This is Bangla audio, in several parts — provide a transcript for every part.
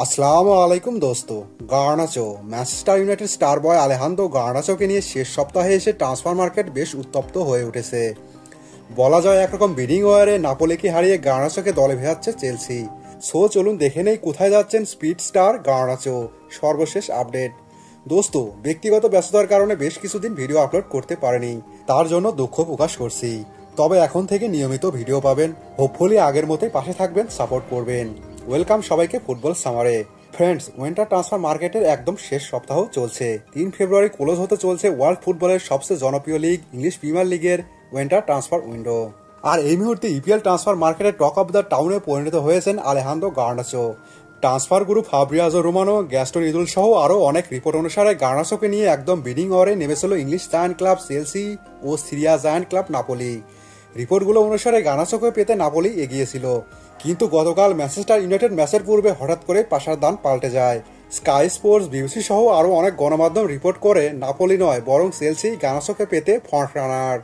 আসসালামু আলাইকুম দোস্ত। গার্নাচো ম্যানচেস্টার ইউনাইটেড স্টার বয় আলেহান্দ্রো গার্নাচোকে নিয়ে শেষ সপ্তাহে এসে ট্রান্সফার মার্কেট বেশ উত্তপ্ত হয়ে উঠেছে। বলা যায় একরকম বিডিং ওয়ারে নাপোলিকে হারিয়ে গার্নাচোকে দলে ভেজাচ্ছে চেলসি। সো চলুন দেখে নেই কোথায় যাচ্ছেন স্পিড স্টার গার্নাচো। সর্বশেষ আপডেট। দোস্ত, ব্যক্তিগত ব্যস্ততার কারণে বেশ কিছুদিন ভিডিও আপলোড করতে পারেনি, তার জন্য দুঃখ প্রকাশ করছি। তবে এখন থেকে নিয়মিত ভিডিও পাবেন। হোপফুলি আগের মতোই পাশে থাকবেন, সাপোর্ট করবেন। ওয়েলকাম সবাইকে ফুটবল সামারে। ফ্রেন্ডস, উইন্টার ট্রান্সফার মার্কেটের একদম শেষ সপ্তাহ চলছে। 3 ফেব্রুয়ারি ক্লোজ হতে চলছে ওয়ার্ল্ড ফুটবলের সবচেয়ে জনপ্রিয় লিগ ইংলিশ প্রিমিয়ার লিগের উইন্টার ট্রান্সফার উইন্ডো। আর এই মুহূর্তে ইপিএল ট্রান্সফার মার্কেটে টক অফ দ্য টাউনে পরিণত হয়েছেন Alejandro Garnacho. Transfer group Fabrizio Romano, Gaston Edul সহ আরও অনেক রিপোর্ট অনুসারে গার্নাচোকে নিয়ে একদম বিডিং ওয়ারে নেমেছিল ইংলিশ জায়ান্ট ক্লাব চেলসি ও সিরিয়া জায়ান্ট ক্লাব নাপোলি। রিপোর্টগুলো অনুসারে গার্নাচোকে পেতে নাপোলি এগিয়েছিল, কিন্তু গতকাল ম্যানচেস্টার ইউনাইটেড ম্যাচের পূর্বে হঠাৎ করে পাশার দান পাল্টে যায়। স্কাই স্পোর্টস, বিবিসি সহ আরও অনেক গণমাধ্যম রিপোর্ট করে নাপোলি নয় বরং চেলসি গার্নাচোকে পেতে ফ্রন্ট রানার।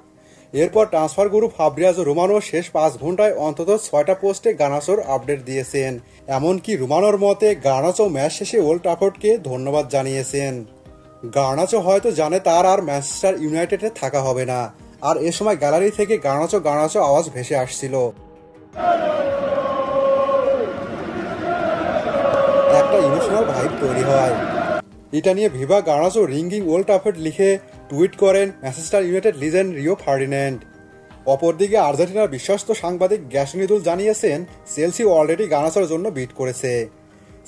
এরপর ট্রান্সফার গ্রুপ ফাব্রিয়াজো রোমানো শেষ 5 ঘন্টায় অন্তত 6টা পোস্টে গার্নাচোর আপডেট দিয়েছেন। এমনকি রোমানোর মতে গার্নাচো ম্যাচ শেষে ওল্ড ট্রাফোর্ডকে ধন্যবাদ জানিয়েছেন। গার্নাচো হয়তো জানে তার আর ম্যানচেস্টার ইউনাইটেডে থাকা হবে না, আর এ সময় গ্যালারি থেকে গার্নাচো গার্নাচো আওয়াজ ভেসে আসছিল। একটা ইমোশনাল ভাইব তৈরি হয়। এটা নিয়ে Viva Garnacho ringing Old Trafford লিখে টুইট করেন Manchester United legend Rio Ferdinand. অপরদিকে আর্জেন্টিনার বিশ্বস্ত সাংবাদিক গ্যাসন ইদুল জানিয়েছেন চেলসি অলরেডি গার্নাচোর জন্য বিড করেছে।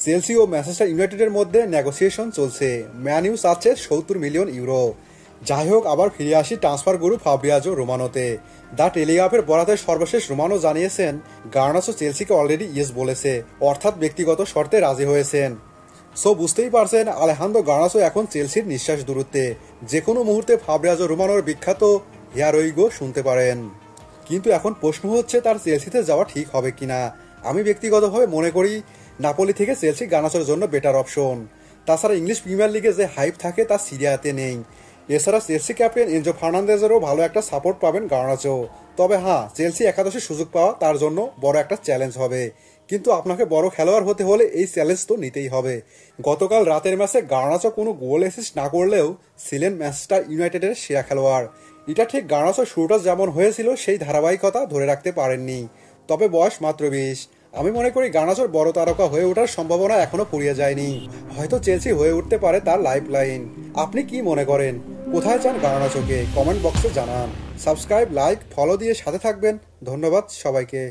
চেলসি ও ম্যানচেস্টার ইউনাইটেডের মধ্যে নেগোসিয়েশন চলছে। ম্যান ইউ চাচ্ছে 70 মিলিয়ন ইউরো। যাই হোক, আবার ফিরে আসি ট্রান্সফার গ্রুপ ফাব্রিয়াজো রোমানোতে। দ্য টেলিগ্রাফের বরাতে সর্বশেষ রোমানো জানিয়েছেন গার্নাচো চেলসিকে অলরেডি ইয়েস বলেছে, অর্থাৎ ব্যক্তিগত শর্তে রাজি হয়েছেন। সো বুঝতেই পারছেন আলেহান্দ্রো গার্নাচো এখন চেলসির নিঃশ্বাস দূরত্বে। যে কোনো মুহূর্তে ফাব্রিয়াজো রোমানোর বিখ্যাত হিয়ারোইগো শুনতে পারেন। কিন্তু এখন প্রশ্ন হচ্ছে তার চেলসিতে যাওয়া ঠিক হবে কিনা। আমি ব্যক্তিগতভাবে মনে করি নাপোলি থেকে চেলসি গার্নাচোর জন্য বেটার অপশন। তাছাড়া ইংলিশ প্রিমিয়ার লিগে যে হাইপ থাকে তা সিরিয়াতে নেই। এছাড়া চেলসি ক্যাপ্টেন এনজো ফার্নান্দেজেরও ভালো একটা সাপোর্ট পাবেন গার্নাচো। তবে হ্যাঁ, চেলসি একাদশে সুযোগ পাওয়া তার জন্য বড় একটা চ্যালেঞ্জ হবে। কিন্তু আপনাকে বড় খেলোয়াড় হতে হলে এই চ্যালেঞ্জ তো নিতেই হবে। গতকাল রাতের ম্যাচে গার্নাচো কোনো গোল অ্যাসিস্ট না করলেও ছিলেন ম্যানচেস্টার ইউনাইটেডের সেরা খেলোয়াড়। এটা ঠিক গার্নাচো শুরুটা যেমন হয়েছিল সেই ধারাবাহিকতা ধরে রাখতে পারেননি। তবে বয়স মাত্র 20। আমি মনে করি গার্নাচোর বড় তারকা হয়ে ওঠার সম্ভাবনা এখনো ফুরিয়ে যায়নি। হয়তো চেলসি হয়ে উঠতে পারে তার লাইফ লাইন। আপনি কি মনে করেন? কোথায় চান গার্নাচোকে? কমেন্ট বক্সে জানান। সাবস্ক্রাইব, লাইক, ফলো দিয়ে সাথে থাকবেন। ধন্যবাদ সবাইকে।